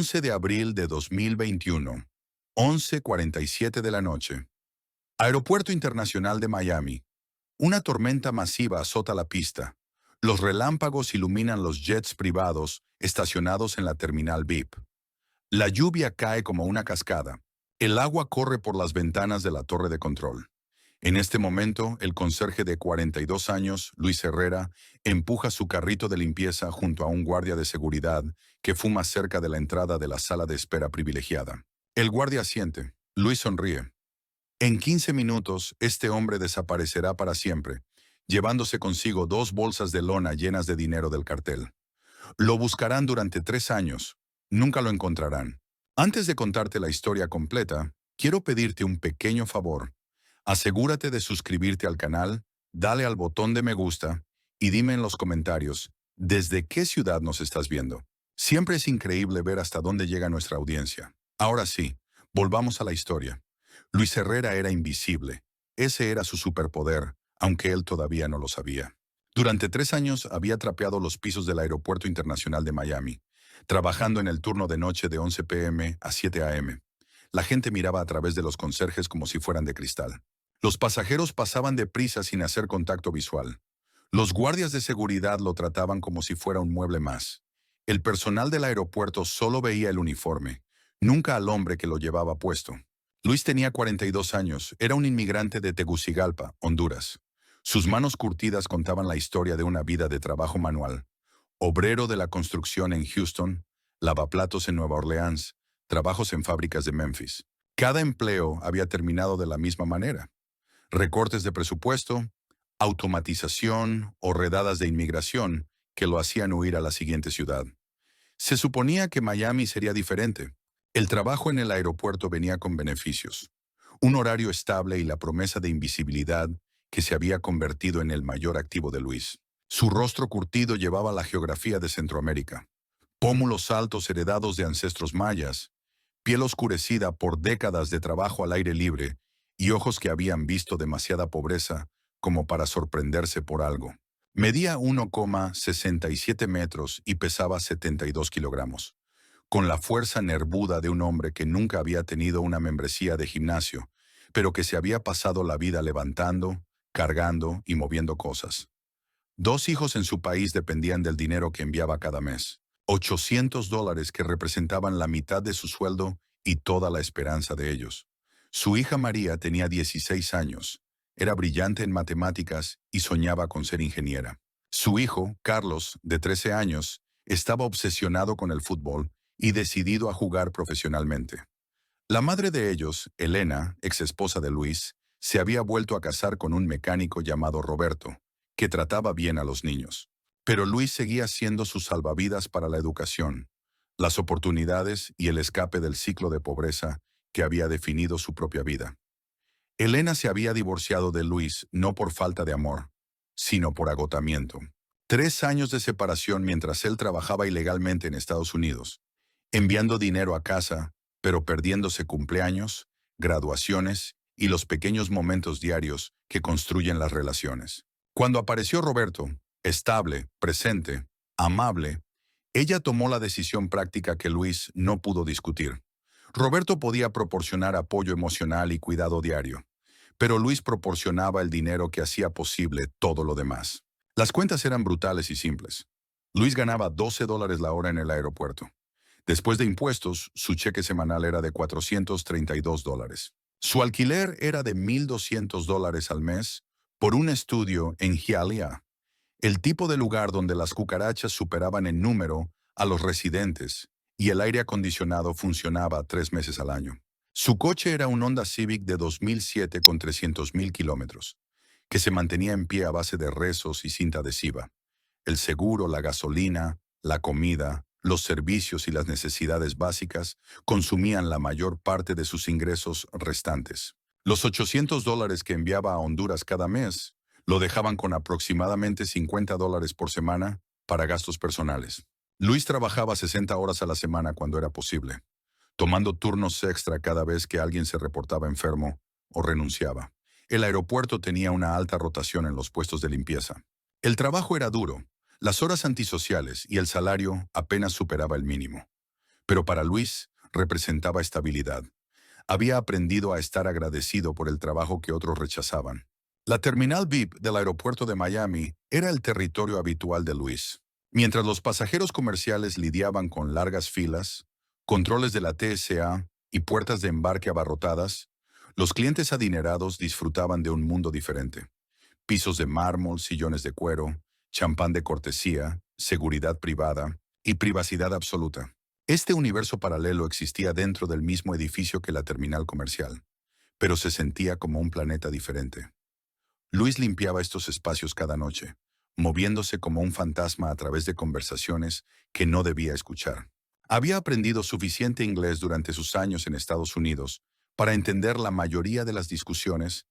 11 de abril de 2021, 11:47 de la noche. Aeropuerto Internacional de Miami. Una tormenta masiva azota la pista. Los relámpagos iluminan los jets privados estacionados en la terminal VIP. La lluvia cae como una cascada. El agua corre por las ventanas de la torre de control. En este momento, el conserje de 42 años, Luis Herrera, empuja su carrito de limpieza junto a un guardia de seguridad que fuma cerca de la entrada de la sala de espera privilegiada. El guardia asiente. Luis sonríe. En 15 minutos, este hombre desaparecerá para siempre, llevándose consigo 2 bolsas de lona llenas de dinero del cartel. Lo buscarán durante 3 años. Nunca lo encontrarán. Antes de contarte la historia completa, quiero pedirte un pequeño favor. Asegúrate de suscribirte al canal, dale al botón de me gusta y dime en los comentarios desde qué ciudad nos estás viendo. Siempre es increíble ver hasta dónde llega nuestra audiencia. Ahora sí, volvamos a la historia. Luis Herrera era invisible. Ese era su superpoder, aunque él todavía no lo sabía. Durante 3 años había trapeado los pisos del Aeropuerto Internacional de Miami, trabajando en el turno de noche de 11 p.m. a 7 a.m. La gente miraba a través de los conserjes como si fueran de cristal. Los pasajeros pasaban deprisa sin hacer contacto visual. Los guardias de seguridad lo trataban como si fuera un mueble más. El personal del aeropuerto solo veía el uniforme, nunca al hombre que lo llevaba puesto. Luis tenía 42 años, era un inmigrante de Tegucigalpa, Honduras. Sus manos curtidas contaban la historia de una vida de trabajo manual. Obrero de la construcción en Houston, lavaplatos en Nueva Orleans, trabajos en fábricas de Memphis. Cada empleo había terminado de la misma manera. Recortes de presupuesto, automatización o redadas de inmigración que lo hacían huir a la siguiente ciudad. Se suponía que Miami sería diferente. El trabajo en el aeropuerto venía con beneficios, un horario estable y la promesa de invisibilidad que se había convertido en el mayor activo de Luis. Su rostro curtido llevaba la geografía de Centroamérica. Pómulos altos heredados de ancestros mayas, piel oscurecida por décadas de trabajo al aire libre y ojos que habían visto demasiada pobreza como para sorprenderse por algo. Medía 1,67 metros y pesaba 72 kilogramos. Con la fuerza nervuda de un hombre que nunca había tenido una membresía de gimnasio, pero que se había pasado la vida levantando, cargando y moviendo cosas. 2 hijos en su país dependían del dinero que enviaba cada mes. $800 que representaban la mitad de su sueldo y toda la esperanza de ellos. Su hija María tenía 16 años, era brillante en matemáticas y soñaba con ser ingeniera. Su hijo, Carlos, de 13 años, estaba obsesionado con el fútbol y decidido a jugar profesionalmente. La madre de ellos, Elena, exesposa de Luis, se había vuelto a casar con un mecánico llamado Roberto, que trataba bien a los niños. Pero Luis seguía siendo su salvavidas para la educación, las oportunidades y el escape del ciclo de pobreza que había definido su propia vida. Elena se había divorciado de Luis no por falta de amor, sino por agotamiento. 3 años de separación mientras él trabajaba ilegalmente en Estados Unidos, enviando dinero a casa, pero perdiéndose cumpleaños, graduaciones y los pequeños momentos diarios que construyen las relaciones. Cuando apareció Roberto, estable, presente, amable, ella tomó la decisión práctica que Luis no pudo discutir. Roberto podía proporcionar apoyo emocional y cuidado diario, pero Luis proporcionaba el dinero que hacía posible todo lo demás. Las cuentas eran brutales y simples. Luis ganaba $12 la hora en el aeropuerto. Después de impuestos, su cheque semanal era de $432. Su alquiler era de $1,200 al mes por un estudio en Hialeah, el tipo de lugar donde las cucarachas superaban en número a los residentes y el aire acondicionado funcionaba 3 meses al año. Su coche era un Honda Civic de 2007 con 300,000 kilómetros, que se mantenía en pie a base de rezos y cinta adhesiva. El seguro, la gasolina, la comida, los servicios y las necesidades básicas consumían la mayor parte de sus ingresos restantes. Los $800 que enviaba a Honduras cada mes lo dejaban con aproximadamente $50 por semana para gastos personales. Luis trabajaba 60 horas a la semana cuando era posible, tomando turnos extra cada vez que alguien se reportaba enfermo o renunciaba. El aeropuerto tenía una alta rotación en los puestos de limpieza. El trabajo era duro, las horas antisociales y el salario apenas superaba el mínimo. Pero para Luis representaba estabilidad. Había aprendido a estar agradecido por el trabajo que otros rechazaban. La terminal VIP del aeropuerto de Miami era el territorio habitual de Luis. Mientras los pasajeros comerciales lidiaban con largas filas, controles de la TSA y puertas de embarque abarrotadas, los clientes adinerados disfrutaban de un mundo diferente. Pisos de mármol, sillones de cuero, champán de cortesía, seguridad privada y privacidad absoluta. Este universo paralelo existía dentro del mismo edificio que la terminal comercial, pero se sentía como un planeta diferente. Luis limpiaba estos espacios cada noche, moviéndose como un fantasma a través de conversaciones que no debía escuchar. Había aprendido suficiente inglés durante sus años en Estados Unidos para entender la mayoría de las discusiones,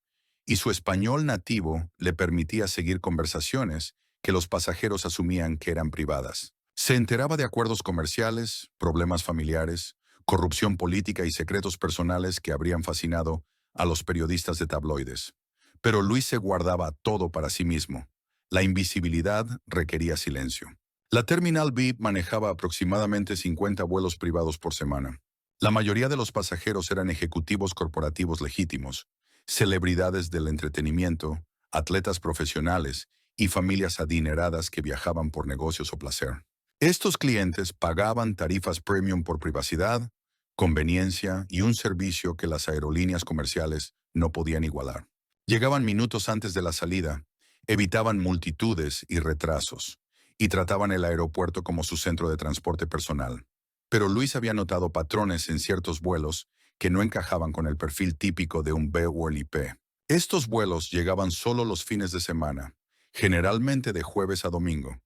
y su español nativo le permitía seguir conversaciones que los pasajeros asumían que eran privadas. Se enteraba de acuerdos comerciales, problemas familiares, corrupción política y secretos personales que habrían fascinado a los periodistas de tabloides. Pero Luis se guardaba todo para sí mismo. La invisibilidad requería silencio. La Terminal VIP manejaba aproximadamente 50 vuelos privados por semana. La mayoría de los pasajeros eran ejecutivos corporativos legítimos, celebridades del entretenimiento, atletas profesionales y familias adineradas que viajaban por negocios o placer. Estos clientes pagaban tarifas premium por privacidad, conveniencia y un servicio que las aerolíneas comerciales no podían igualar. Llegaban minutos antes de la salida, evitaban multitudes y retrasos, y trataban el aeropuerto como su centro de transporte personal. Pero Luis había notado patrones en ciertos vuelos que no encajaban con el perfil típico de un VULIP. Estos vuelos llegaban solo los fines de semana, generalmente de jueves a domingo,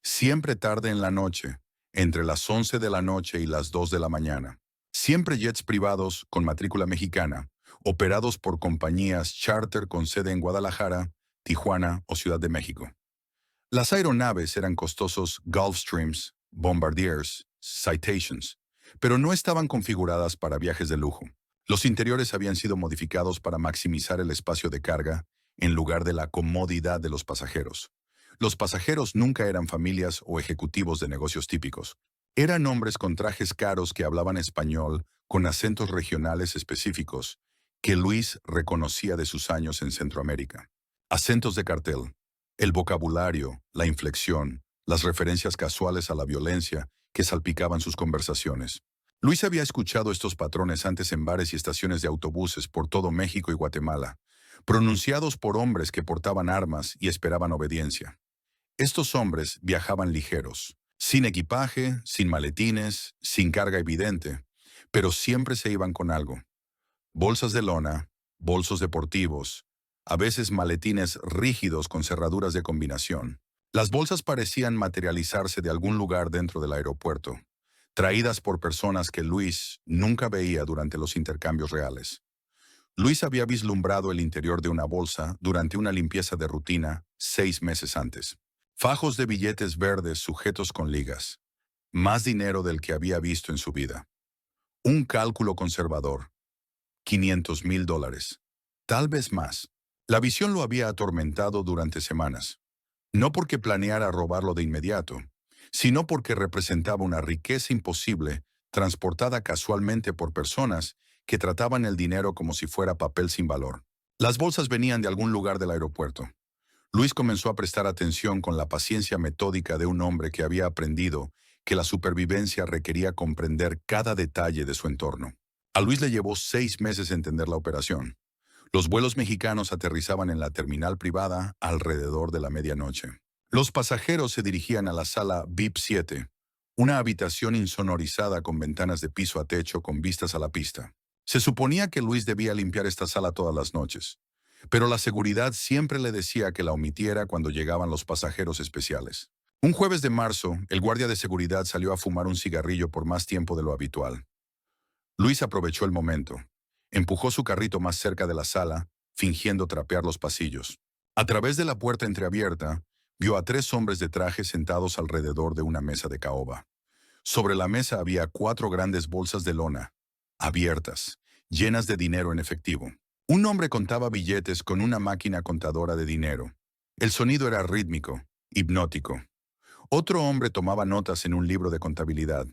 siempre tarde en la noche, entre las 11 de la noche y las 2 de la mañana. Siempre jets privados con matrícula mexicana, operados por compañías charter con sede en Guadalajara, Tijuana o Ciudad de México. Las aeronaves eran costosos Gulfstreams, Bombardiers, Citations, pero no estaban configuradas para viajes de lujo. Los interiores habían sido modificados para maximizar el espacio de carga en lugar de la comodidad de los pasajeros. Los pasajeros nunca eran familias o ejecutivos de negocios típicos. Eran hombres con trajes caros que hablaban español con acentos regionales específicos que Luis reconocía de sus años en Centroamérica. Acentos de cartel, el vocabulario, la inflexión, las referencias casuales a la violencia que salpicaban sus conversaciones. Luis había escuchado estos patrones antes en bares y estaciones de autobuses por todo México y Guatemala, pronunciados por hombres que portaban armas y esperaban obediencia. Estos hombres viajaban ligeros, sin equipaje, sin maletines, sin carga evidente, pero siempre se iban con algo. Bolsas de lona, bolsos deportivos, a veces maletines rígidos con cerraduras de combinación. Las bolsas parecían materializarse de algún lugar dentro del aeropuerto, traídas por personas que Luis nunca veía durante los intercambios reales. Luis había vislumbrado el interior de una bolsa durante una limpieza de rutina 6 meses antes. Fajos de billetes verdes sujetos con ligas. Más dinero del que había visto en su vida. Un cálculo conservador. $500,000. Tal vez más. La visión lo había atormentado durante semanas. No porque planeara robarlo de inmediato, sino porque representaba una riqueza imposible transportada casualmente por personas que trataban el dinero como si fuera papel sin valor. Las bolsas venían de algún lugar del aeropuerto. Luis comenzó a prestar atención con la paciencia metódica de un hombre que había aprendido que la supervivencia requería comprender cada detalle de su entorno. A Luis le llevó 6 meses entender la operación. Los vuelos mexicanos aterrizaban en la terminal privada alrededor de la medianoche. Los pasajeros se dirigían a la sala VIP 7, una habitación insonorizada con ventanas de piso a techo con vistas a la pista. Se suponía que Luis debía limpiar esta sala todas las noches, pero la seguridad siempre le decía que la omitiera cuando llegaban los pasajeros especiales. Un jueves de marzo, el guardia de seguridad salió a fumar un cigarrillo por más tiempo de lo habitual. Luis aprovechó el momento. Empujó su carrito más cerca de la sala, fingiendo trapear los pasillos. A través de la puerta entreabierta, vio a 3 hombres de traje sentados alrededor de una mesa de caoba. Sobre la mesa había 4 grandes bolsas de lona, abiertas, llenas de dinero en efectivo. Un hombre contaba billetes con una máquina contadora de dinero. El sonido era rítmico, hipnótico. Otro hombre tomaba notas en un libro de contabilidad.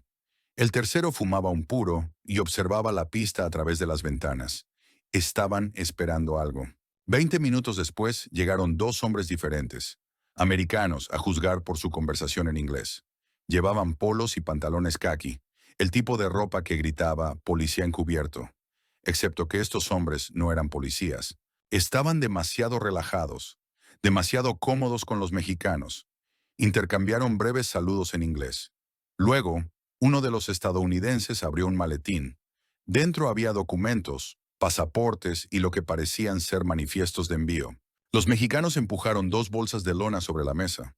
El tercero fumaba un puro y observaba la pista a través de las ventanas. Estaban esperando algo. 20 minutos después llegaron dos hombres diferentes, americanos, a juzgar por su conversación en inglés. Llevaban polos y pantalones caqui, el tipo de ropa que gritaba «policía encubierto», excepto que estos hombres no eran policías. Estaban demasiado relajados, demasiado cómodos con los mexicanos. Intercambiaron breves saludos en inglés. Luego, uno de los estadounidenses abrió un maletín. Dentro había documentos, pasaportes y lo que parecían ser manifiestos de envío. Los mexicanos empujaron dos bolsas de lona sobre la mesa.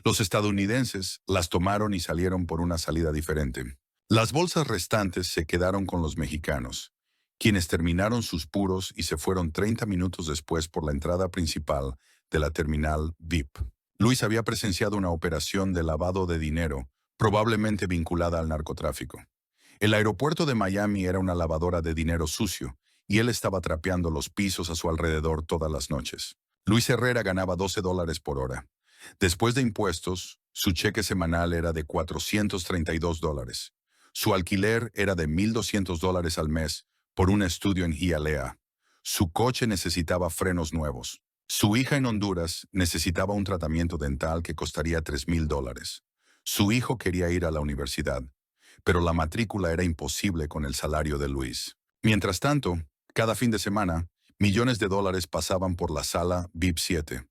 Los estadounidenses las tomaron y salieron por una salida diferente. Las bolsas restantes se quedaron con los mexicanos, quienes terminaron sus puros y se fueron 30 minutos después por la entrada principal de la terminal VIP. Luis había presenciado una operación de lavado de dinero, probablemente vinculada al narcotráfico. El aeropuerto de Miami era una lavadora de dinero sucio, y él estaba trapeando los pisos a su alrededor todas las noches. Luis Herrera ganaba $12 por hora. Después de impuestos, su cheque semanal era de $432. Su alquiler era de $1,200 al mes por un estudio en Hialeah. Su coche necesitaba frenos nuevos. Su hija en Honduras necesitaba un tratamiento dental que costaría $3,000. Su hijo quería ir a la universidad, pero la matrícula era imposible con el salario de Luis. Mientras tanto, cada fin de semana, millones de dólares pasaban por la sala VIP 7.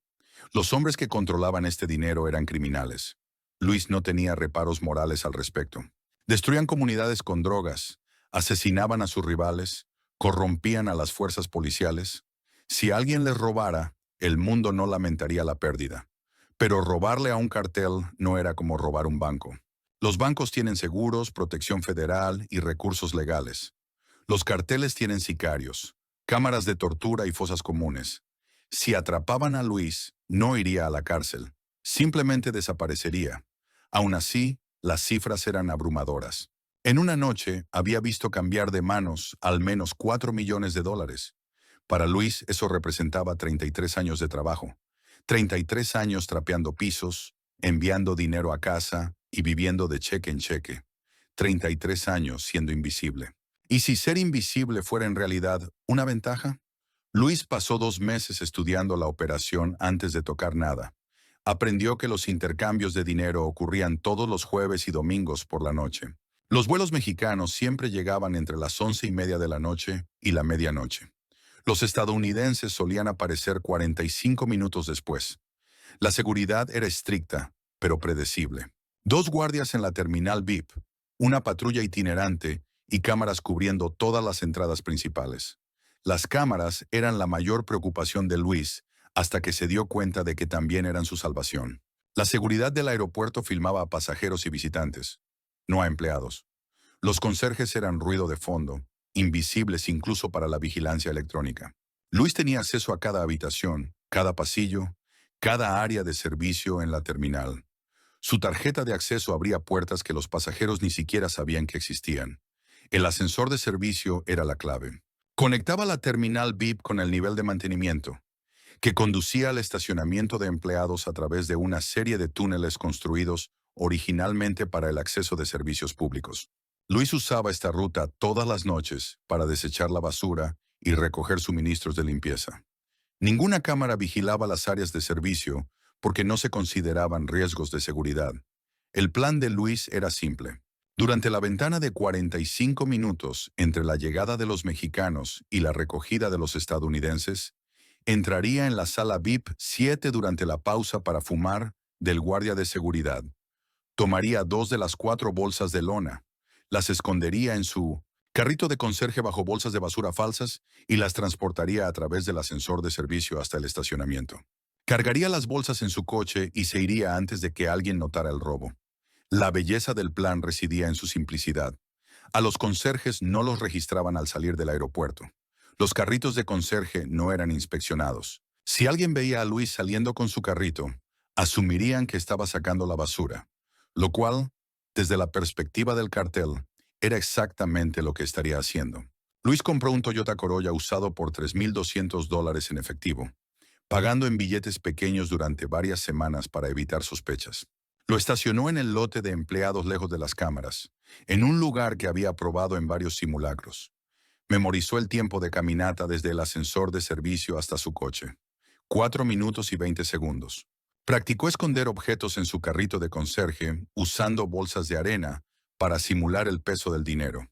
Los hombres que controlaban este dinero eran criminales. Luis no tenía reparos morales al respecto. Destruían comunidades con drogas, asesinaban a sus rivales, corrompían a las fuerzas policiales. Si alguien les robara, el mundo no lamentaría la pérdida. Pero robarle a un cartel no era como robar un banco. Los bancos tienen seguros, protección federal y recursos legales. Los carteles tienen sicarios, cámaras de tortura y fosas comunes. Si atrapaban a Luis, no iría a la cárcel. Simplemente desaparecería. Aún así, las cifras eran abrumadoras. En una noche, había visto cambiar de manos al menos $4 millones. Para Luis, eso representaba 33 años de trabajo. 33 años trapeando pisos, enviando dinero a casa y viviendo de cheque en cheque. 33 años siendo invisible. ¿Y si ser invisible fuera en realidad una ventaja? Luis pasó 2 meses estudiando la operación antes de tocar nada. Aprendió que los intercambios de dinero ocurrían todos los jueves y domingos por la noche. Los vuelos mexicanos siempre llegaban entre las 11:30 de la noche y la medianoche. Los estadounidenses solían aparecer 45 minutos después. La seguridad era estricta, pero predecible. 2 guardias en la terminal VIP, una patrulla itinerante y cámaras cubriendo todas las entradas principales. Las cámaras eran la mayor preocupación de Luis hasta que se dio cuenta de que también eran su salvación. La seguridad del aeropuerto filmaba a pasajeros y visitantes, no a empleados. Los conserjes eran ruido de fondo, invisibles incluso para la vigilancia electrónica. Luis tenía acceso a cada habitación, cada pasillo, cada área de servicio en la terminal. Su tarjeta de acceso abría puertas que los pasajeros ni siquiera sabían que existían. El ascensor de servicio era la clave. Conectaba la terminal VIP con el nivel de mantenimiento, que conducía al estacionamiento de empleados a través de una serie de túneles construidos originalmente para el acceso de servicios públicos. Luis usaba esta ruta todas las noches para desechar la basura y recoger suministros de limpieza. Ninguna cámara vigilaba las áreas de servicio porque no se consideraban riesgos de seguridad. El plan de Luis era simple. Durante la ventana de 45 minutos entre la llegada de los mexicanos y la recogida de los estadounidenses, entraría en la sala VIP 7 durante la pausa para fumar del guardia de seguridad. Tomaría 2 de las 4 bolsas de lona, las escondería en su carrito de conserje bajo bolsas de basura falsas y las transportaría a través del ascensor de servicio hasta el estacionamiento. Cargaría las bolsas en su coche y se iría antes de que alguien notara el robo. La belleza del plan residía en su simplicidad. A los conserjes no los registraban al salir del aeropuerto. Los carritos de conserje no eran inspeccionados. Si alguien veía a Luis saliendo con su carrito, asumirían que estaba sacando la basura, lo cual, desde la perspectiva del cartel, era exactamente lo que estaría haciendo. Luis compró un Toyota Corolla usado por $3,200 en efectivo, pagando en billetes pequeños durante varias semanas para evitar sospechas. Lo estacionó en el lote de empleados lejos de las cámaras, en un lugar que había probado en varios simulacros. Memorizó el tiempo de caminata desde el ascensor de servicio hasta su coche. 4 minutos y 20 segundos. Practicó esconder objetos en su carrito de conserje usando bolsas de arena para simular el peso del dinero.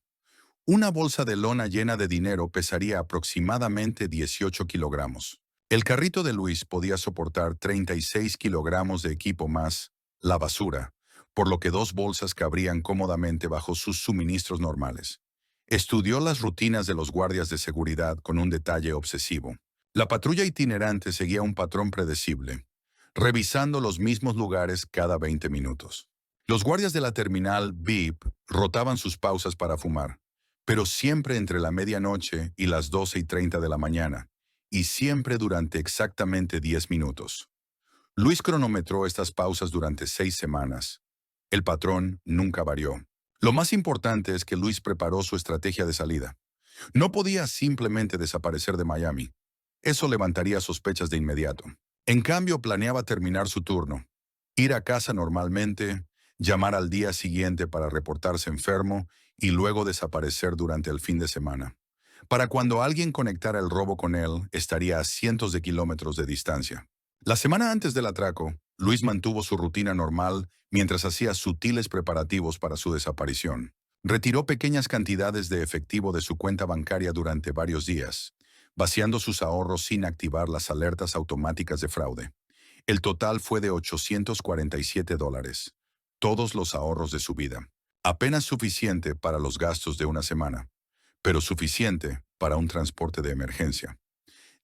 Una bolsa de lona llena de dinero pesaría aproximadamente 18 kilogramos. El carrito de Luis podía soportar 36 kilogramos de equipo más la basura, por lo que 2 bolsas cabrían cómodamente bajo sus suministros normales. Estudió las rutinas de los guardias de seguridad con un detalle obsesivo. La patrulla itinerante seguía un patrón predecible, revisando los mismos lugares cada 20 minutos. Los guardias de la terminal VIP rotaban sus pausas para fumar, pero siempre entre la medianoche y las 12:30 de la mañana, y siempre durante exactamente 10 minutos. Luis cronometró estas pausas durante 6 semanas. El patrón nunca varió. Lo más importante es que Luis preparó su estrategia de salida. No podía simplemente desaparecer de Miami. Eso levantaría sospechas de inmediato. En cambio, planeaba terminar su turno, ir a casa normalmente, llamar al día siguiente para reportarse enfermo y luego desaparecer durante el fin de semana. Para cuando alguien conectara el robo con él, estaría a cientos de kilómetros de distancia. La semana antes del atraco, Luis mantuvo su rutina normal mientras hacía sutiles preparativos para su desaparición. Retiró pequeñas cantidades de efectivo de su cuenta bancaria durante varios días, vaciando sus ahorros sin activar las alertas automáticas de fraude. El total fue de $847, todos los ahorros de su vida. Apenas suficiente para los gastos de una semana, pero suficiente para un transporte de emergencia.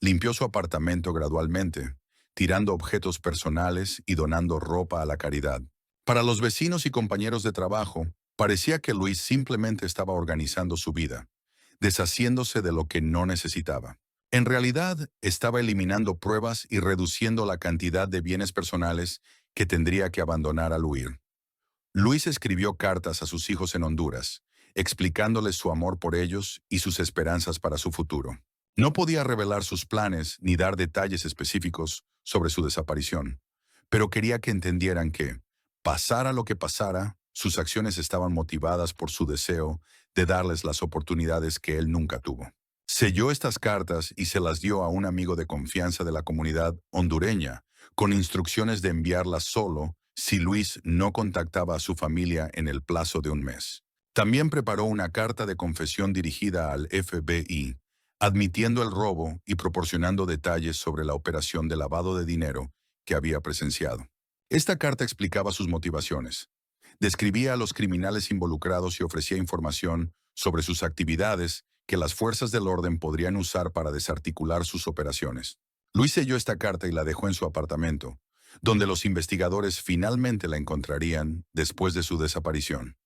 Limpió su apartamento gradualmente, tirando objetos personales y donando ropa a la caridad. Para los vecinos y compañeros de trabajo, parecía que Luis simplemente estaba organizando su vida, deshaciéndose de lo que no necesitaba. En realidad, estaba eliminando pruebas y reduciendo la cantidad de bienes personales que tendría que abandonar al huir. Luis escribió cartas a sus hijos en Honduras, explicándoles su amor por ellos y sus esperanzas para su futuro. No podía revelar sus planes ni dar detalles específicos sobre su desaparición, pero quería que entendieran que, pasara lo que pasara, sus acciones estaban motivadas por su deseo de darles las oportunidades que él nunca tuvo. Selló estas cartas y se las dio a un amigo de confianza de la comunidad hondureña, con instrucciones de enviarlas solo si Luis no contactaba a su familia en el plazo de un mes. También preparó una carta de confesión dirigida al FBI, admitiendo el robo y proporcionando detalles sobre la operación de lavado de dinero que había presenciado. Esta carta explicaba sus motivaciones, describía a los criminales involucrados y ofrecía información sobre sus actividades que las fuerzas del orden podrían usar para desarticular sus operaciones. Luis selló esta carta y la dejó en su apartamento, donde los investigadores finalmente la encontrarían después de su desaparición.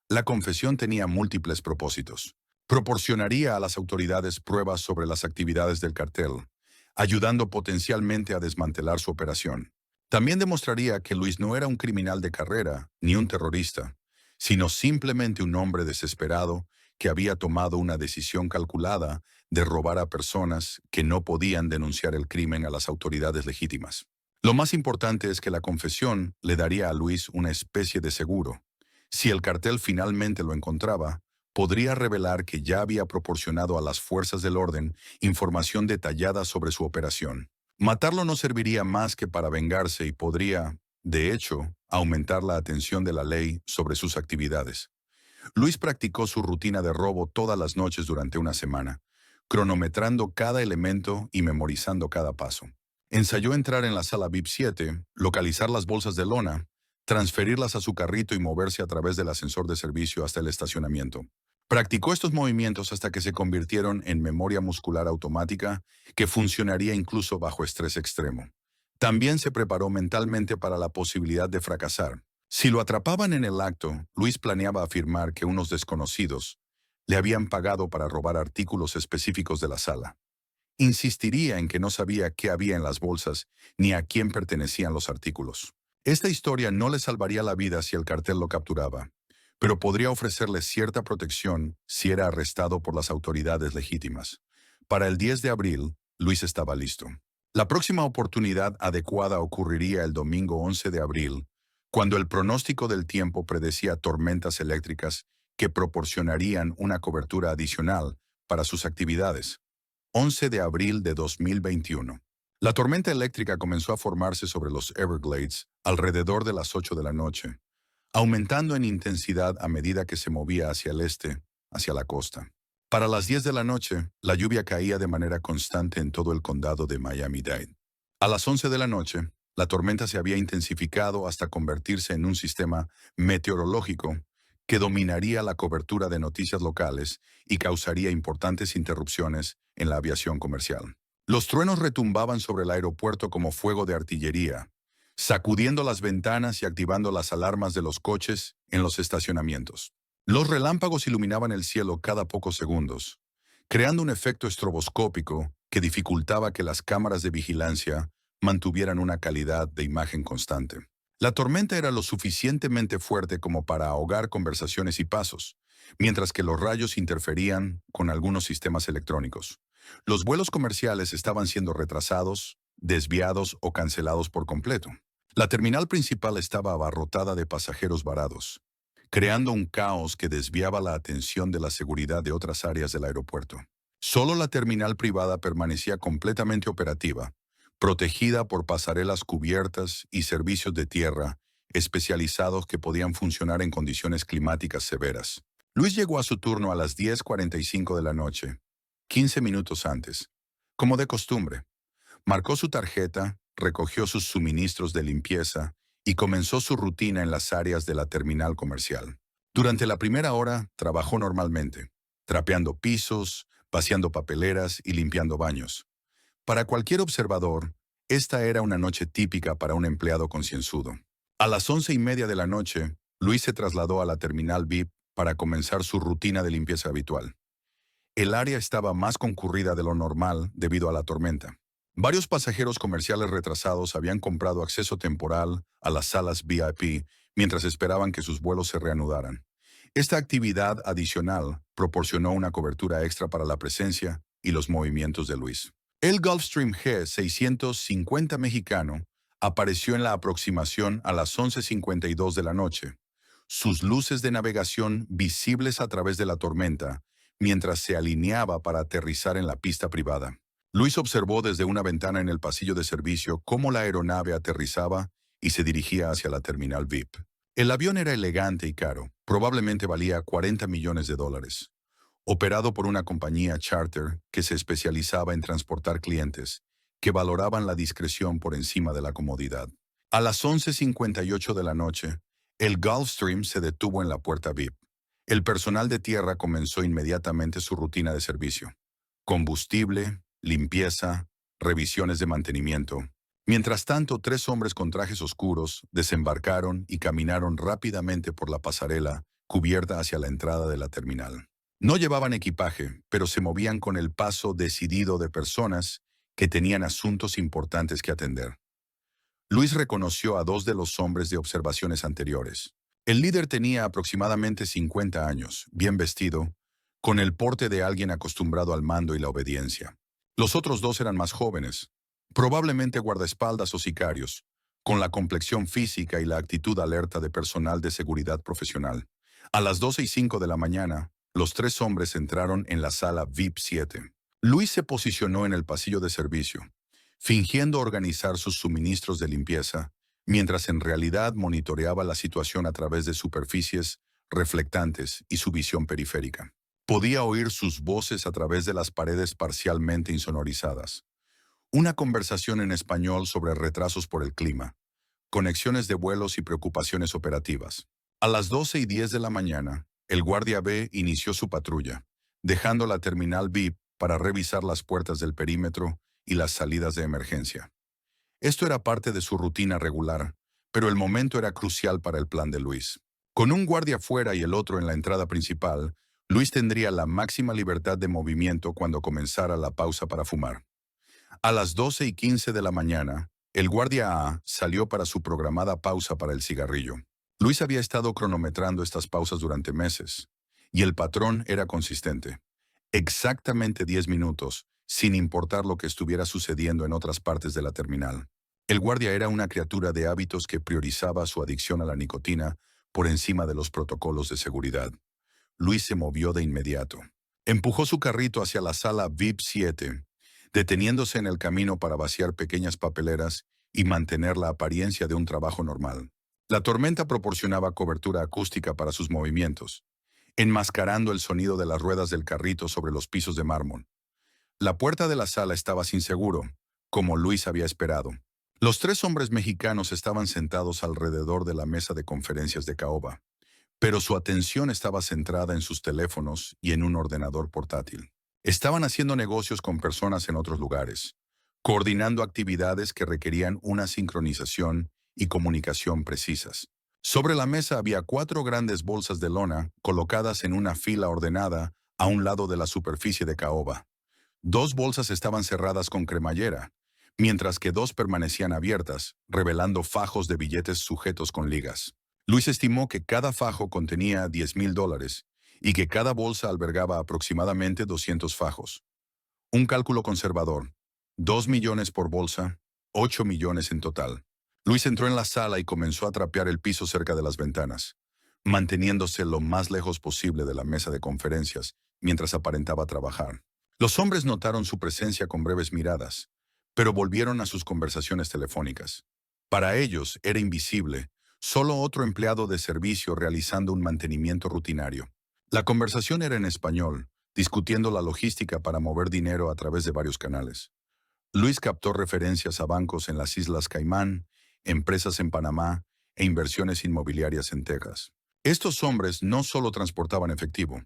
La confesión tenía múltiples propósitos. Proporcionaría a las autoridades pruebas sobre las actividades del cartel, ayudando potencialmente a desmantelar su operación. También demostraría que Luis no era un criminal de carrera ni un terrorista, sino simplemente un hombre desesperado que había tomado una decisión calculada de robar a personas que no podían denunciar el crimen a las autoridades legítimas. Lo más importante es que la confesión le daría a Luis una especie de seguro. Si el cartel finalmente lo encontraba, podría revelar que ya había proporcionado a las fuerzas del orden información detallada sobre su operación. Matarlo no serviría más que para vengarse y podría, de hecho, aumentar la atención de la ley sobre sus actividades. Luis practicó su rutina de robo todas las noches durante una semana, cronometrando cada elemento y memorizando cada paso. Ensayó entrar en la sala VIP 7, localizar las bolsas de lona, transferirlas a su carrito y moverse a través del ascensor de servicio hasta el estacionamiento. Practicó estos movimientos hasta que se convirtieron en memoria muscular automática que funcionaría incluso bajo estrés extremo. También se preparó mentalmente para la posibilidad de fracasar. Si lo atrapaban en el acto, Luis planeaba afirmar que unos desconocidos le habían pagado para robar artículos específicos de la sala. Insistiría en que no sabía qué había en las bolsas ni a quién pertenecían los artículos. Esta historia no le salvaría la vida si el cartel lo capturaba, pero podría ofrecerle cierta protección si era arrestado por las autoridades legítimas. Para el 10 de abril, Luis estaba listo. La próxima oportunidad adecuada ocurriría el domingo 11 de abril, cuando el pronóstico del tiempo predecía tormentas eléctricas que proporcionarían una cobertura adicional para sus actividades. 11 de abril de 2021. La tormenta eléctrica comenzó a formarse sobre los Everglades alrededor de las 8 de la noche, aumentando en intensidad a medida que se movía hacia el este, hacia la costa. Para las 10 de la noche, la lluvia caía de manera constante en todo el condado de Miami-Dade. A las 11 de la noche, la tormenta se había intensificado hasta convertirse en un sistema meteorológico que dominaría la cobertura de noticias locales y causaría importantes interrupciones en la aviación comercial. Los truenos retumbaban sobre el aeropuerto como fuego de artillería, sacudiendo las ventanas y activando las alarmas de los coches en los estacionamientos. Los relámpagos iluminaban el cielo cada pocos segundos, creando un efecto estroboscópico que dificultaba que las cámaras de vigilancia mantuvieran una calidad de imagen constante. La tormenta era lo suficientemente fuerte como para ahogar conversaciones y pasos, mientras que los rayos interferían con algunos sistemas electrónicos. Los vuelos comerciales estaban siendo retrasados, desviados o cancelados por completo. La terminal principal estaba abarrotada de pasajeros varados, creando un caos que desviaba la atención de la seguridad de otras áreas del aeropuerto. Solo la terminal privada permanecía completamente operativa, protegida por pasarelas cubiertas y servicios de tierra especializados que podían funcionar en condiciones climáticas severas. Luis llegó a su turno a las 10:45 de la noche, 15 minutos antes. Como de costumbre, marcó su tarjeta, recogió sus suministros de limpieza y comenzó su rutina en las áreas de la terminal comercial. Durante la primera hora, trabajó normalmente, trapeando pisos, vaciando papeleras y limpiando baños. Para cualquier observador, esta era una noche típica para un empleado concienzudo. A las 11:30 de la noche, Luis se trasladó a la terminal VIP para comenzar su rutina de limpieza habitual. El área estaba más concurrida de lo normal debido a la tormenta. Varios pasajeros comerciales retrasados habían comprado acceso temporal a las salas VIP mientras esperaban que sus vuelos se reanudaran. Esta actividad adicional proporcionó una cobertura extra para la presencia y los movimientos de Luis. El Gulfstream G650 mexicano apareció en la aproximación a las 11:52 de la noche, sus luces de navegación visibles a través de la tormenta, mientras se alineaba para aterrizar en la pista privada. Luis observó desde una ventana en el pasillo de servicio cómo la aeronave aterrizaba y se dirigía hacia la terminal VIP. El avión era elegante y caro, probablemente valía $40 millones. Operado por una compañía charter que se especializaba en transportar clientes, que valoraban la discreción por encima de la comodidad. A las 11:58 de la noche, el Gulfstream se detuvo en la puerta VIP. El personal de tierra comenzó inmediatamente su rutina de servicio. Combustible, limpieza, revisiones de mantenimiento. Mientras tanto, 3 hombres con trajes oscuros desembarcaron y caminaron rápidamente por la pasarela cubierta hacia la entrada de la terminal. No llevaban equipaje, pero se movían con el paso decidido de personas que tenían asuntos importantes que atender. Luis reconoció a 2 de los hombres de observaciones anteriores. El líder tenía aproximadamente 50 años, bien vestido, con el porte de alguien acostumbrado al mando y la obediencia. Los otros 2 eran más jóvenes, probablemente guardaespaldas o sicarios, con la complexión física y la actitud alerta de personal de seguridad profesional. A las 12:05 de la mañana, los 3 hombres entraron en la sala VIP 7. Luis se posicionó en el pasillo de servicio, fingiendo organizar sus suministros de limpieza, mientras en realidad monitoreaba la situación a través de superficies reflectantes y su visión periférica. Podía oír sus voces a través de las paredes parcialmente insonorizadas. Una conversación en español sobre retrasos por el clima, conexiones de vuelos y preocupaciones operativas. A las 12:10 de la mañana, el guardia B inició su patrulla, dejando la terminal VIP para revisar las puertas del perímetro y las salidas de emergencia. Esto era parte de su rutina regular, pero el momento era crucial para el plan de Luis. Con un guardia fuera y el otro en la entrada principal, Luis tendría la máxima libertad de movimiento cuando comenzara la pausa para fumar. A las 12:15 de la mañana, el guardia A salió para su programada pausa para el cigarrillo. Luis había estado cronometrando estas pausas durante meses, y el patrón era consistente. Exactamente 10 minutos, sin importar lo que estuviera sucediendo en otras partes de la terminal. El guardia era una criatura de hábitos que priorizaba su adicción a la nicotina por encima de los protocolos de seguridad. Luis se movió de inmediato. Empujó su carrito hacia la sala VIP 7, deteniéndose en el camino para vaciar pequeñas papeleras y mantener la apariencia de un trabajo normal. La tormenta proporcionaba cobertura acústica para sus movimientos, enmascarando el sonido de las ruedas del carrito sobre los pisos de mármol. La puerta de la sala estaba sin seguro, como Luis había esperado. Los tres hombres mexicanos estaban sentados alrededor de la mesa de conferencias de caoba, pero su atención estaba centrada en sus teléfonos y en un ordenador portátil. Estaban haciendo negocios con personas en otros lugares, coordinando actividades que requerían una sincronización y comunicación precisas. Sobre la mesa había 4 grandes bolsas de lona colocadas en una fila ordenada a un lado de la superficie de caoba. 2 bolsas estaban cerradas con cremallera, mientras que 2 permanecían abiertas, revelando fajos de billetes sujetos con ligas. Luis estimó que cada fajo contenía $10,000 y que cada bolsa albergaba aproximadamente 200 fajos. Un cálculo conservador: 2 millones por bolsa, 8 millones en total. Luis entró en la sala y comenzó a trapear el piso cerca de las ventanas, manteniéndose lo más lejos posible de la mesa de conferencias mientras aparentaba trabajar. Los hombres notaron su presencia con breves miradas, pero volvieron a sus conversaciones telefónicas. Para ellos era invisible, solo otro empleado de servicio realizando un mantenimiento rutinario. La conversación era en español, discutiendo la logística para mover dinero a través de varios canales. Luis captó referencias a bancos en las Islas Caimán, empresas en Panamá e inversiones inmobiliarias en Texas. Estos hombres no solo transportaban efectivo,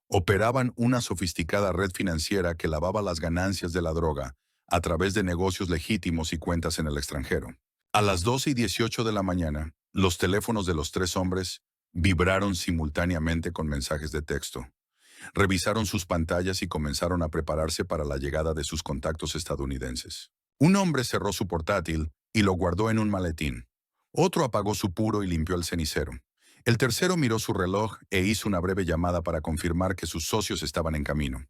operaban una sofisticada red financiera que lavaba las ganancias de la droga a través de negocios legítimos y cuentas en el extranjero. A las 12:18 de la mañana, los teléfonos de los tres hombres vibraron simultáneamente con mensajes de texto. Revisaron sus pantallas y comenzaron a prepararse para la llegada de sus contactos estadounidenses. Un hombre cerró su portátil y lo guardó en un maletín. Otro apagó su puro y limpió el cenicero. El tercero miró su reloj e hizo una breve llamada para confirmar que sus socios estaban en camino.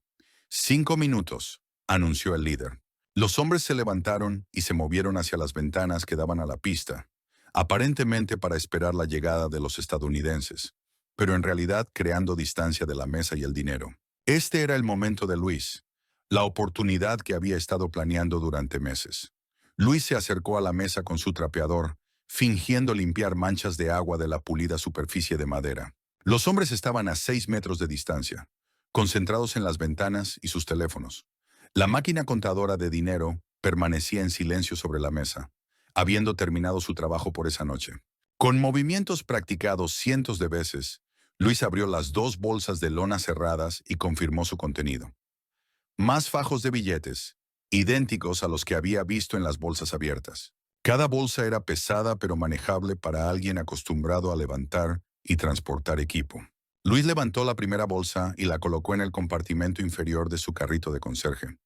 5 minutos, anunció el líder. Los hombres se levantaron y se movieron hacia las ventanas que daban a la pista, aparentemente para esperar la llegada de los estadounidenses, pero en realidad creando distancia de la mesa y el dinero. Este era el momento de Luis, la oportunidad que había estado planeando durante meses. Luis se acercó a la mesa con su trapeador, fingiendo limpiar manchas de agua de la pulida superficie de madera. Los hombres estaban a 6 metros de distancia, concentrados en las ventanas y sus teléfonos. La máquina contadora de dinero permanecía en silencio sobre la mesa, habiendo terminado su trabajo por esa noche. Con movimientos practicados cientos de veces, Luis abrió las 2 bolsas de lona cerradas y confirmó su contenido. Más fajos de billetes, idénticos a los que había visto en las bolsas abiertas. Cada bolsa era pesada pero manejable para alguien acostumbrado a levantar y transportar equipo. Luis levantó la primera bolsa y la colocó en el compartimento inferior de su carrito de conserje,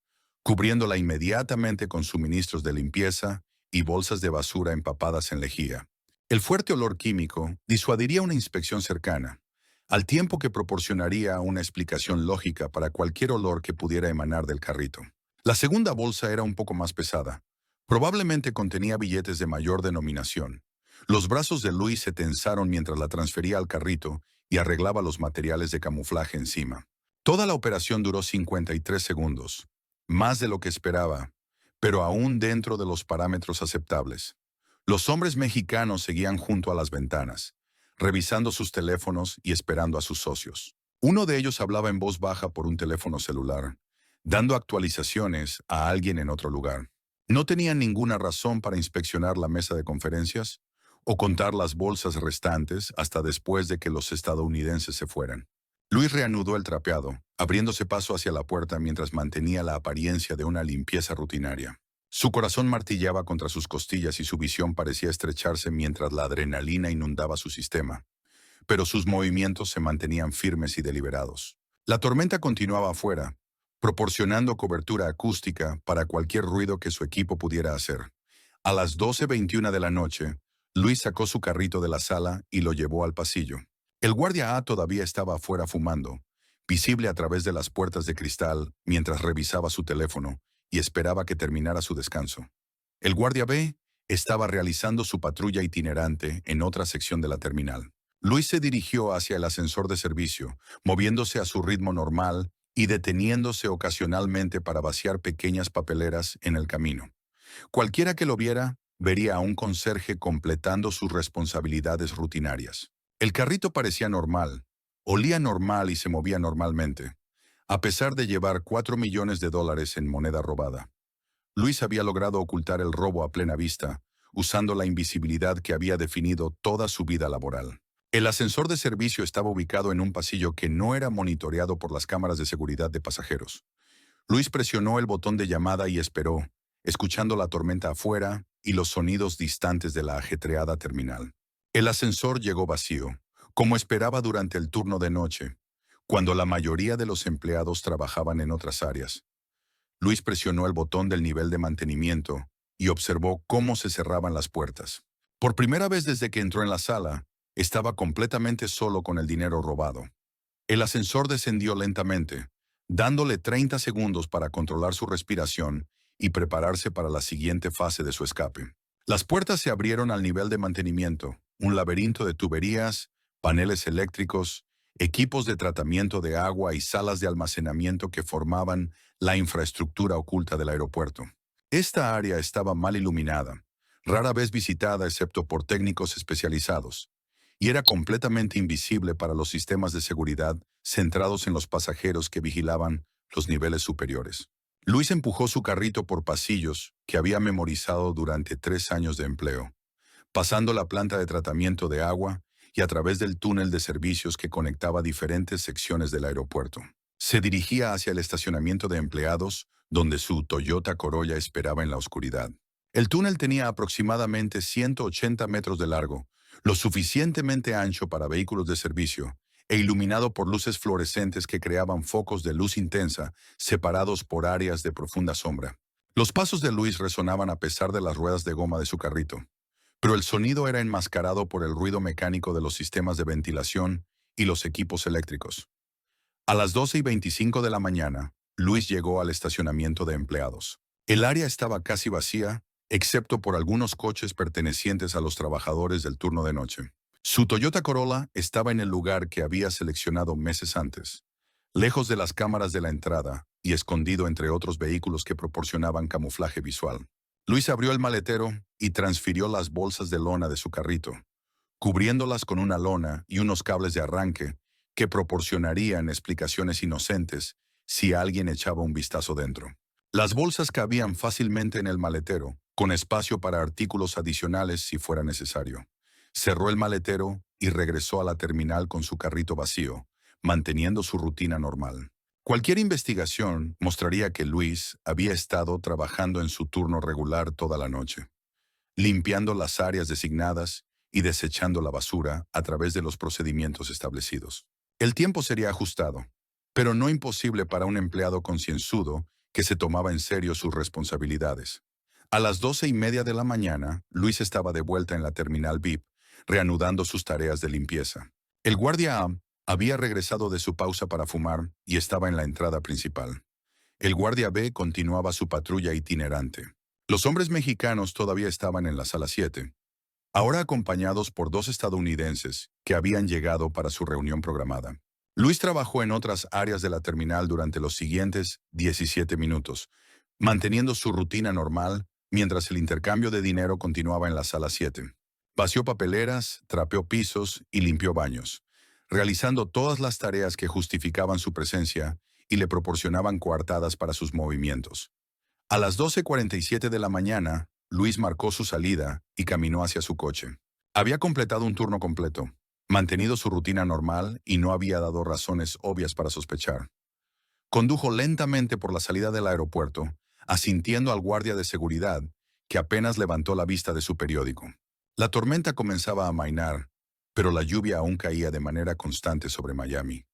cubriéndola inmediatamente con suministros de limpieza y bolsas de basura empapadas en lejía. El fuerte olor químico disuadiría una inspección cercana, al tiempo que proporcionaría una explicación lógica para cualquier olor que pudiera emanar del carrito. La segunda bolsa era un poco más pesada. Probablemente contenía billetes de mayor denominación. Los brazos de Luis se tensaron mientras la transfería al carrito y arreglaba los materiales de camuflaje encima. Toda la operación duró 53 segundos, más de lo que esperaba, pero aún dentro de los parámetros aceptables. Los hombres mexicanos seguían junto a las ventanas, revisando sus teléfonos y esperando a sus socios. Uno de ellos hablaba en voz baja por un teléfono celular, dando actualizaciones a alguien en otro lugar. No tenían ninguna razón para inspeccionar la mesa de conferencias o contar las bolsas restantes hasta después de que los estadounidenses se fueran. Luis reanudó el trapeado, abriéndose paso hacia la puerta mientras mantenía la apariencia de una limpieza rutinaria. Su corazón martillaba contra sus costillas y su visión parecía estrecharse mientras la adrenalina inundaba su sistema, pero sus movimientos se mantenían firmes y deliberados. La tormenta continuaba afuera, proporcionando cobertura acústica para cualquier ruido que su equipo pudiera hacer. A las 12:21 de la noche, Luis sacó su carrito de la sala y lo llevó al pasillo. El guardia A todavía estaba afuera fumando, visible a través de las puertas de cristal mientras revisaba su teléfono y esperaba que terminara su descanso. El guardia B estaba realizando su patrulla itinerante en otra sección de la terminal. Luis se dirigió hacia el ascensor de servicio, moviéndose a su ritmo normal y deteniéndose ocasionalmente para vaciar pequeñas papeleras en el camino. Cualquiera que lo viera, vería a un conserje completando sus responsabilidades rutinarias. El carrito parecía normal, olía normal y se movía normalmente, a pesar de llevar $4 millones en moneda robada. Luis había logrado ocultar el robo a plena vista, usando la invisibilidad que había definido toda su vida laboral. El ascensor de servicio estaba ubicado en un pasillo que no era monitoreado por las cámaras de seguridad de pasajeros. Luis presionó el botón de llamada y esperó, escuchando la tormenta afuera y los sonidos distantes de la ajetreada terminal. El ascensor llegó vacío, como esperaba durante el turno de noche, cuando la mayoría de los empleados trabajaban en otras áreas. Luis presionó el botón del nivel de mantenimiento y observó cómo se cerraban las puertas. Por primera vez desde que entró en la sala, estaba completamente solo con el dinero robado. El ascensor descendió lentamente, dándole 30 segundos para controlar su respiración y prepararse para la siguiente fase de su escape. Las puertas se abrieron al nivel de mantenimiento, un laberinto de tuberías, paneles eléctricos, equipos de tratamiento de agua y salas de almacenamiento que formaban la infraestructura oculta del aeropuerto. Esta área estaba mal iluminada, rara vez visitada excepto por técnicos especializados, y era completamente invisible para los sistemas de seguridad centrados en los pasajeros que vigilaban los niveles superiores. Luis empujó su carrito por pasillos que había memorizado durante 3 años de empleo, pasando la planta de tratamiento de agua y a través del túnel de servicios que conectaba diferentes secciones del aeropuerto. Se dirigía hacia el estacionamiento de empleados, donde su Toyota Corolla esperaba en la oscuridad. El túnel tenía aproximadamente 180 metros de largo, lo suficientemente ancho para vehículos de servicio, e iluminado por luces fluorescentes que creaban focos de luz intensa, separados por áreas de profunda sombra. Los pasos de Luis resonaban a pesar de las ruedas de goma de su carrito, pero el sonido era enmascarado por el ruido mecánico de los sistemas de ventilación y los equipos eléctricos. A las 12:25 de la mañana, Luis llegó al estacionamiento de empleados. El área estaba casi vacía, excepto por algunos coches pertenecientes a los trabajadores del turno de noche. Su Toyota Corolla estaba en el lugar que había seleccionado meses antes, lejos de las cámaras de la entrada y escondido entre otros vehículos que proporcionaban camuflaje visual. Luis abrió el maletero y transfirió las bolsas de lona de su carrito, cubriéndolas con una lona y unos cables de arranque que proporcionarían explicaciones inocentes si alguien echaba un vistazo dentro. Las bolsas cabían fácilmente en el maletero, con espacio para artículos adicionales si fuera necesario. Cerró el maletero y regresó a la terminal con su carrito vacío, manteniendo su rutina normal. Cualquier investigación mostraría que Luis había estado trabajando en su turno regular toda la noche, limpiando las áreas designadas y desechando la basura a través de los procedimientos establecidos. El tiempo sería ajustado, pero no imposible para un empleado concienzudo que se tomaba en serio sus responsabilidades. A las 12:30 de la mañana, Luis estaba de vuelta en la terminal VIP, reanudando sus tareas de limpieza. El guardia A había regresado de su pausa para fumar y estaba en la entrada principal. El guardia B continuaba su patrulla itinerante. Los hombres mexicanos todavía estaban en la sala 7, ahora acompañados por 2 estadounidenses que habían llegado para su reunión programada. Luis trabajó en otras áreas de la terminal durante los siguientes 17 minutos, manteniendo su rutina normal mientras el intercambio de dinero continuaba en la sala 7. Vació papeleras, trapeó pisos y limpió baños, realizando todas las tareas que justificaban su presencia y le proporcionaban coartadas para sus movimientos. A las 12:47 de la mañana, Luis marcó su salida y caminó hacia su coche. Había completado un turno completo, mantenido su rutina normal y no había dado razones obvias para sospechar. Condujo lentamente por la salida del aeropuerto, asintiendo al guardia de seguridad, que apenas levantó la vista de su periódico. La tormenta comenzaba a amainar, pero la lluvia aún caía de manera constante sobre Miami.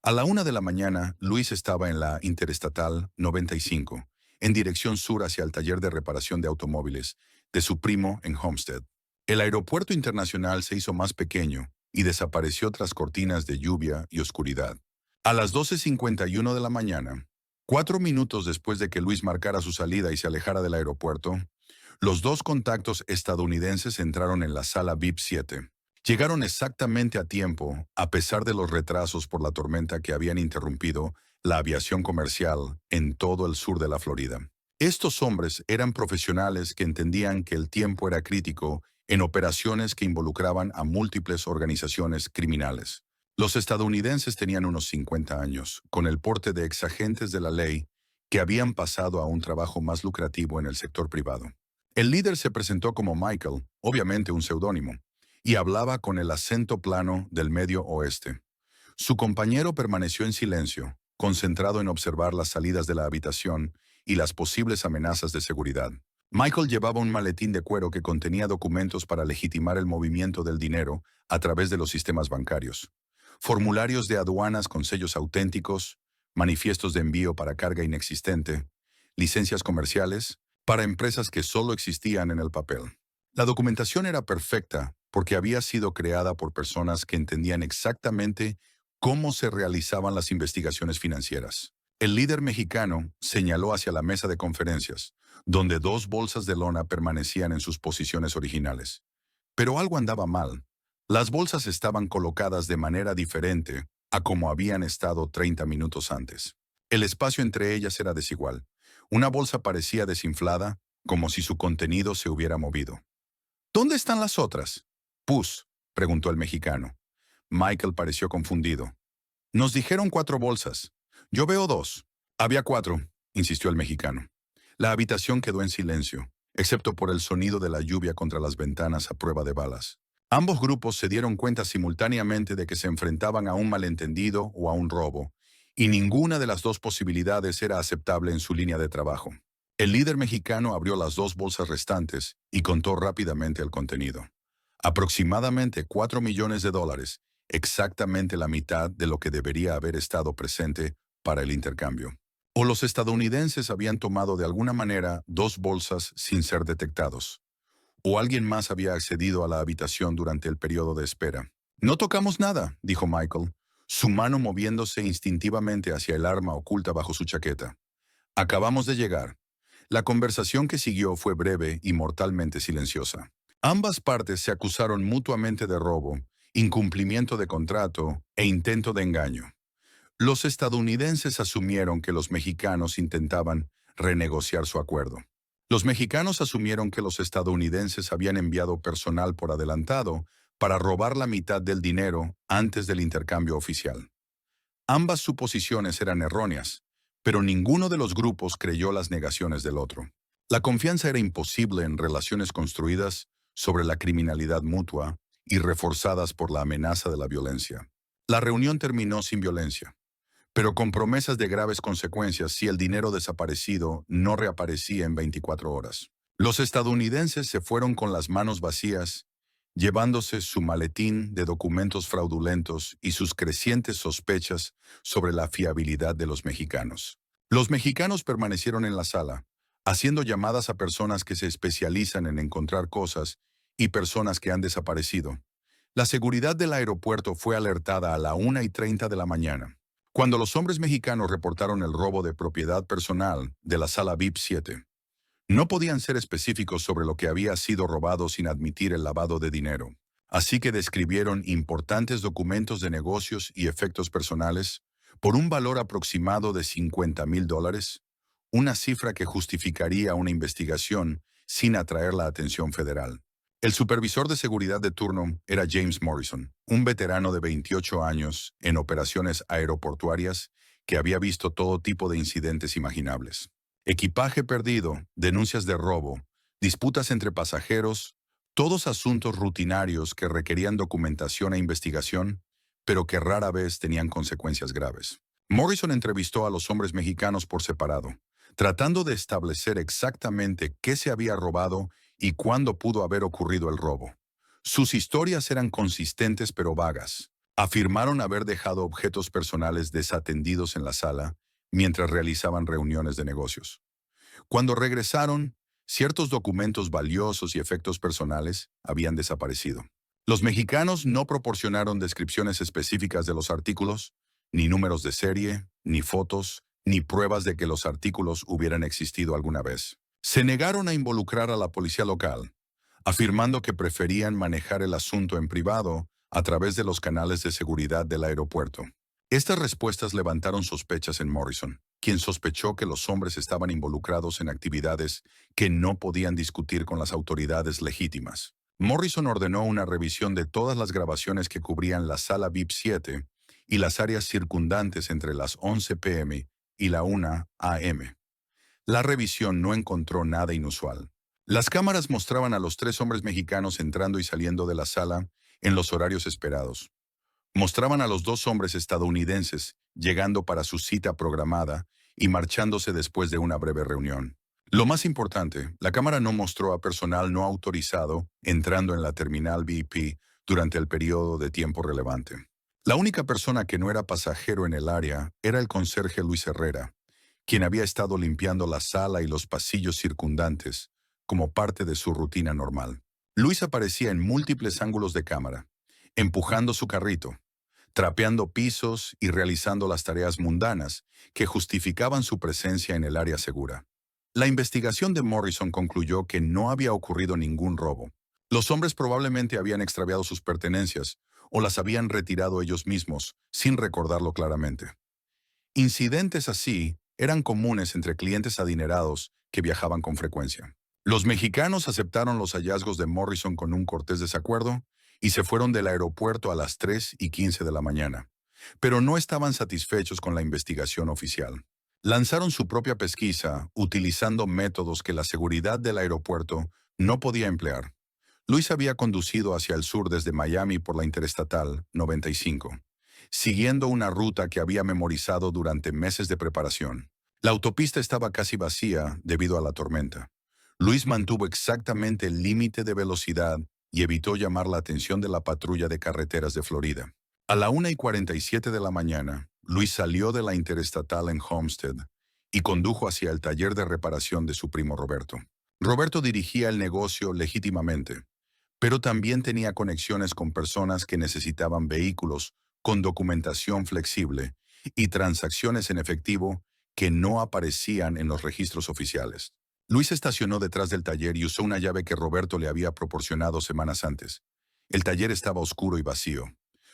A la 1 de la mañana, Luis estaba en la Interestatal 95, en dirección sur hacia el taller de reparación de automóviles de su primo en Homestead. El aeropuerto internacional se hizo más pequeño y desapareció tras cortinas de lluvia y oscuridad. A las 12:51 de la mañana, 4 minutos después de que Luis marcara su salida y se alejara del aeropuerto, Los dos contactos estadounidenses entraron en la sala VIP 7. Llegaron exactamente a tiempo, a pesar de los retrasos por la tormenta que habían interrumpido la aviación comercial en todo el sur de la Florida. Estos hombres eran profesionales que entendían que el tiempo era crítico en operaciones que involucraban a múltiples organizaciones criminales. Los estadounidenses tenían unos 50 años, con el porte de exagentes de la ley que habían pasado a un trabajo más lucrativo en el sector privado. El líder se presentó como Michael, obviamente un seudónimo, y hablaba con el acento plano del Medio Oeste. Su compañero permaneció en silencio, concentrado en observar las salidas de la habitación y las posibles amenazas de seguridad. Michael llevaba un maletín de cuero que contenía documentos para legitimar el movimiento del dinero a través de los sistemas bancarios, formularios de aduanas con sellos auténticos, manifiestos de envío para carga inexistente, licencias comerciales para empresas que solo existían en el papel. La documentación era perfecta porque había sido creada por personas que entendían exactamente cómo se realizaban las investigaciones financieras. El líder mexicano señaló hacia la mesa de conferencias, donde dos bolsas de lona permanecían en sus posiciones originales. Pero algo andaba mal. Las bolsas estaban colocadas de manera diferente a como habían estado 30 minutos antes. El espacio entre ellas era desigual. Una bolsa parecía desinflada, como si su contenido se hubiera movido. ¿Dónde están las otras? Pus, preguntó el mexicano. Michael pareció confundido. Nos dijeron 4 bolsas. Yo veo 2. Había 4, insistió el mexicano. La habitación quedó en silencio, excepto por el sonido de la lluvia contra las ventanas a prueba de balas. Ambos grupos se dieron cuenta simultáneamente de que se enfrentaban a un malentendido o a un robo, y ninguna de las dos posibilidades era aceptable en su línea de trabajo. El líder mexicano abrió las 2 bolsas restantes y contó rápidamente el contenido. Aproximadamente $4 millones, exactamente la mitad de lo que debería haber estado presente para el intercambio. O los estadounidenses habían tomado de alguna manera 2 bolsas sin ser detectados, o alguien más había accedido a la habitación durante el periodo de espera. No tocamos nada, dijo Michael, su mano moviéndose instintivamente hacia el arma oculta bajo su chaqueta. Acabamos de llegar. La conversación que siguió fue breve y mortalmente silenciosa. Ambas partes se acusaron mutuamente de robo, incumplimiento de contrato e intento de engaño. Los estadounidenses asumieron que los mexicanos intentaban renegociar su acuerdo. Los mexicanos asumieron que los estadounidenses habían enviado personal por adelantado para robar la mitad del dinero antes del intercambio oficial. Ambas suposiciones eran erróneas, pero ninguno de los grupos creyó las negaciones del otro. La confianza era imposible en relaciones construidas sobre la criminalidad mutua y reforzadas por la amenaza de la violencia. La reunión terminó sin violencia, pero con promesas de graves consecuencias si el dinero desaparecido no reaparecía en 24 horas. Los estadounidenses se fueron con las manos vacías, llevándose su maletín de documentos fraudulentos y sus crecientes sospechas sobre la fiabilidad de los mexicanos. Los mexicanos permanecieron en la sala, haciendo llamadas a personas que se especializan en encontrar cosas y personas que han desaparecido. La seguridad del aeropuerto fue alertada a la 1:30 de la mañana, cuando los hombres mexicanos reportaron el robo de propiedad personal de la sala VIP 7. No podían ser específicos sobre lo que había sido robado sin admitir el lavado de dinero, así que describieron importantes documentos de negocios y efectos personales por un valor aproximado de $50,000, una cifra que justificaría una investigación sin atraer la atención federal. El supervisor de seguridad de turno era James Morrison, un veterano de 28 años en operaciones aeroportuarias que había visto todo tipo de incidentes imaginables. Equipaje perdido, denuncias de robo, disputas entre pasajeros, todos asuntos rutinarios que requerían documentación e investigación, pero que rara vez tenían consecuencias graves. Morrison entrevistó a los hombres mexicanos por separado, tratando de establecer exactamente qué se había robado y cuándo pudo haber ocurrido el robo. Sus historias eran consistentes pero vagas. Afirmaron haber dejado objetos personales desatendidos en la sala mientras realizaban reuniones de negocios. Cuando regresaron, ciertos documentos valiosos y efectos personales habían desaparecido. Los mexicanos no proporcionaron descripciones específicas de los artículos, ni números de serie, ni fotos, ni pruebas de que los artículos hubieran existido alguna vez. Se negaron a involucrar a la policía local, afirmando que preferían manejar el asunto en privado a través de los canales de seguridad del aeropuerto. Estas respuestas levantaron sospechas en Morrison, quien sospechó que los hombres estaban involucrados en actividades que no podían discutir con las autoridades legítimas. Morrison ordenó una revisión de todas las grabaciones que cubrían la sala VIP 7 y las áreas circundantes entre las 11 p.m. y la 1 a.m. La revisión no encontró nada inusual. Las cámaras mostraban a los tres hombres mexicanos entrando y saliendo de la sala en los horarios esperados. Mostraban a los dos hombres estadounidenses llegando para su cita programada y marchándose después de una breve reunión. Lo más importante, la cámara no mostró a personal no autorizado entrando en la terminal VIP durante el periodo de tiempo relevante. La única persona que no era pasajero en el área era el conserje Luis Herrera, quien había estado limpiando la sala y los pasillos circundantes como parte de su rutina normal. Luis aparecía en múltiples ángulos de cámara, empujando su carrito, trapeando pisos y realizando las tareas mundanas que justificaban su presencia en el área segura. La investigación de Morrison concluyó que no había ocurrido ningún robo. Los hombres probablemente habían extraviado sus pertenencias o las habían retirado ellos mismos, sin recordarlo claramente. Incidentes así eran comunes entre clientes adinerados que viajaban con frecuencia. Los mexicanos aceptaron los hallazgos de Morrison con un cortés desacuerdo y se fueron del aeropuerto a las 3:15 de la mañana, pero no estaban satisfechos con la investigación oficial. Lanzaron su propia pesquisa utilizando métodos que la seguridad del aeropuerto no podía emplear. Luis había conducido hacia el sur desde Miami por la Interestatal 95, siguiendo una ruta que había memorizado durante meses de preparación. La autopista estaba casi vacía debido a la tormenta. Luis mantuvo exactamente el límite de velocidad y evitó llamar la atención de la patrulla de carreteras de Florida. A la 1:47 de la mañana, Luis salió de la Interestatal en Homestead y condujo hacia el taller de reparación de su primo Roberto. Roberto dirigía el negocio legítimamente, pero también tenía conexiones con personas que necesitaban vehículos con documentación flexible y transacciones en efectivo que no aparecían en los registros oficiales. Luis estacionó detrás del taller y usó una llave que Roberto le había proporcionado semanas antes. El taller estaba oscuro y vacío.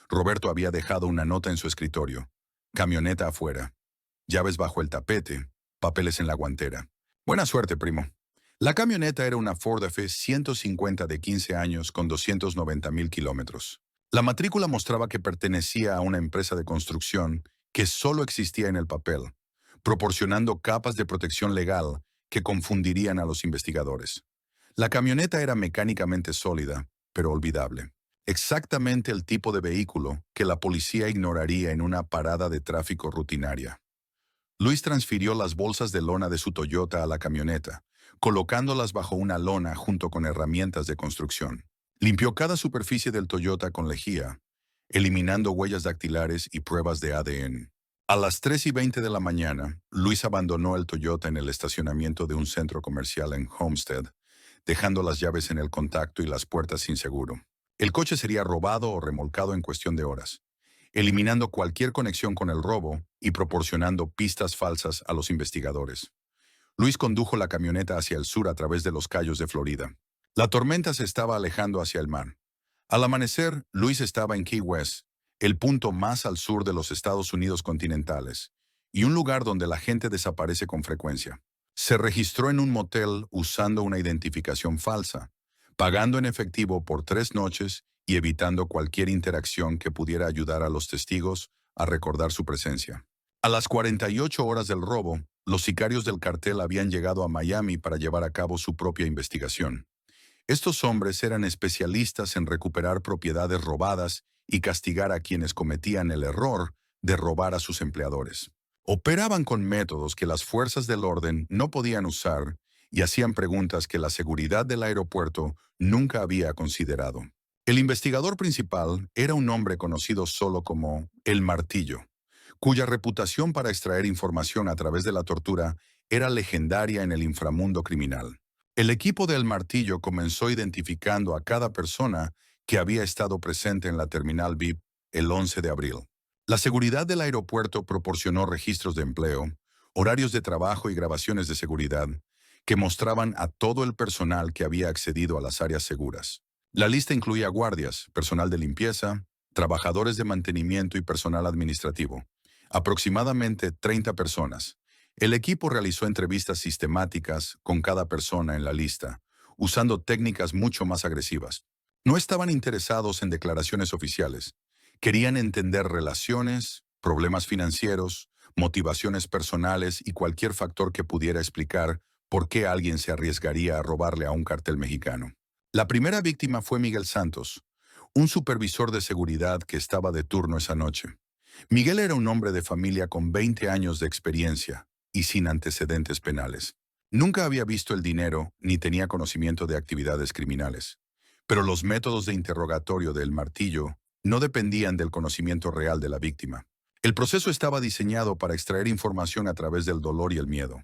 Roberto había dejado una nota en su escritorio. Camioneta afuera. Llaves bajo el tapete. Papeles en la guantera. Buena suerte, primo. La camioneta era una Ford F-150 de 15 años con 290,000 kilómetros. La matrícula mostraba que pertenecía a una empresa de construcción que solo existía en el papel, proporcionando capas de protección legal que confundirían a los investigadores. La camioneta era mecánicamente sólida, pero olvidable. Exactamente el tipo de vehículo que la policía ignoraría en una parada de tráfico rutinaria. Luis transfirió las bolsas de lona de su Toyota a la camioneta, colocándolas bajo una lona junto con herramientas de construcción. Limpió cada superficie del Toyota con lejía, eliminando huellas dactilares y pruebas de ADN. A las 3:20 de la mañana, Luis abandonó el Toyota en el estacionamiento de un centro comercial en Homestead, dejando las llaves en el contacto y las puertas sin seguro. El coche sería robado o remolcado en cuestión de horas, eliminando cualquier conexión con el robo y proporcionando pistas falsas a los investigadores. Luis condujo la camioneta hacia el sur a través de los cayos de Florida. La tormenta se estaba alejando hacia el mar. Al amanecer, Luis estaba en Key West, el punto más al sur de los Estados Unidos continentales, y un lugar donde la gente desaparece con frecuencia. Se registró en un motel usando una identificación falsa, pagando en efectivo por 3 noches y evitando cualquier interacción que pudiera ayudar a los testigos a recordar su presencia. A las 48 horas del robo, los sicarios del cartel habían llegado a Miami para llevar a cabo su propia investigación. Estos hombres eran especialistas en recuperar propiedades robadas y castigar a quienes cometían el error de robar a sus empleadores. Operaban con métodos que las fuerzas del orden no podían usar y hacían preguntas que la seguridad del aeropuerto nunca había considerado. El investigador principal era un hombre conocido solo como El Martillo, cuya reputación para extraer información a través de la tortura era legendaria en el inframundo criminal. El equipo de El Martillo comenzó identificando a cada persona que había estado presente en la terminal VIP el 11 de abril. La seguridad del aeropuerto proporcionó registros de empleo, horarios de trabajo y grabaciones de seguridad que mostraban a todo el personal que había accedido a las áreas seguras. La lista incluía guardias, personal de limpieza, trabajadores de mantenimiento y personal administrativo. Aproximadamente 30 personas. El equipo realizó entrevistas sistemáticas con cada persona en la lista, usando técnicas mucho más agresivas. No estaban interesados en declaraciones oficiales. Querían entender relaciones, problemas financieros, motivaciones personales y cualquier factor que pudiera explicar por qué alguien se arriesgaría a robarle a un cartel mexicano. La primera víctima fue Miguel Santos, un supervisor de seguridad que estaba de turno esa noche. Miguel era un hombre de familia con 20 años de experiencia y sin antecedentes penales. Nunca había visto el dinero ni tenía conocimiento de actividades criminales. Pero los métodos de interrogatorio del Martillo no dependían del conocimiento real de la víctima. El proceso estaba diseñado para extraer información a través del dolor y el miedo.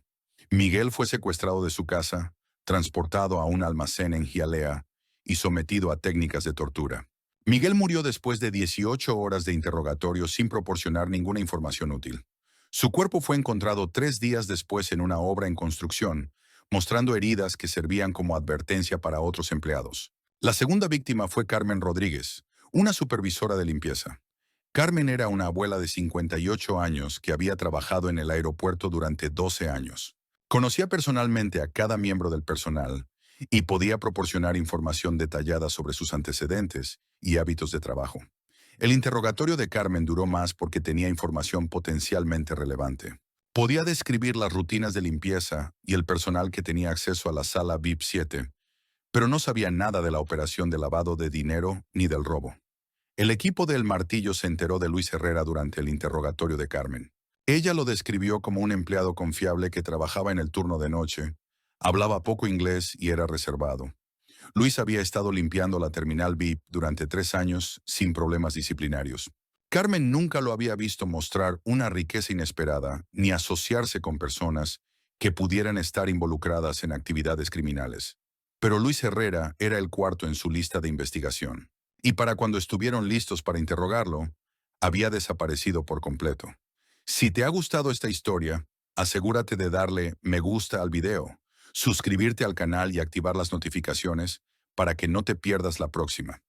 Miguel fue secuestrado de su casa, transportado a un almacén en Hialeah y sometido a técnicas de tortura. Miguel murió después de 18 horas de interrogatorio sin proporcionar ninguna información útil. Su cuerpo fue encontrado 3 días después en una obra en construcción, mostrando heridas que servían como advertencia para otros empleados. La segunda víctima fue Carmen Rodríguez, una supervisora de limpieza. Carmen era una abuela de 58 años que había trabajado en el aeropuerto durante 12 años. Conocía personalmente a cada miembro del personal y podía proporcionar información detallada sobre sus antecedentes y hábitos de trabajo. El interrogatorio de Carmen duró más porque tenía información potencialmente relevante. Podía describir las rutinas de limpieza y el personal que tenía acceso a la sala VIP 7, pero no sabía nada de la operación de lavado de dinero ni del robo. El equipo del Martillo se enteró de Luis Herrera durante el interrogatorio de Carmen. Ella lo describió como un empleado confiable que trabajaba en el turno de noche, hablaba poco inglés y era reservado. Luis había estado limpiando la terminal VIP durante 3 años sin problemas disciplinarios. Carmen nunca lo había visto mostrar una riqueza inesperada ni asociarse con personas que pudieran estar involucradas en actividades criminales. Pero Luis Herrera era el cuarto en su lista de investigación. Y para cuando estuvieron listos para interrogarlo, había desaparecido por completo. Si te ha gustado esta historia, asegúrate de darle me gusta al video, suscribirte al canal y activar las notificaciones para que no te pierdas la próxima.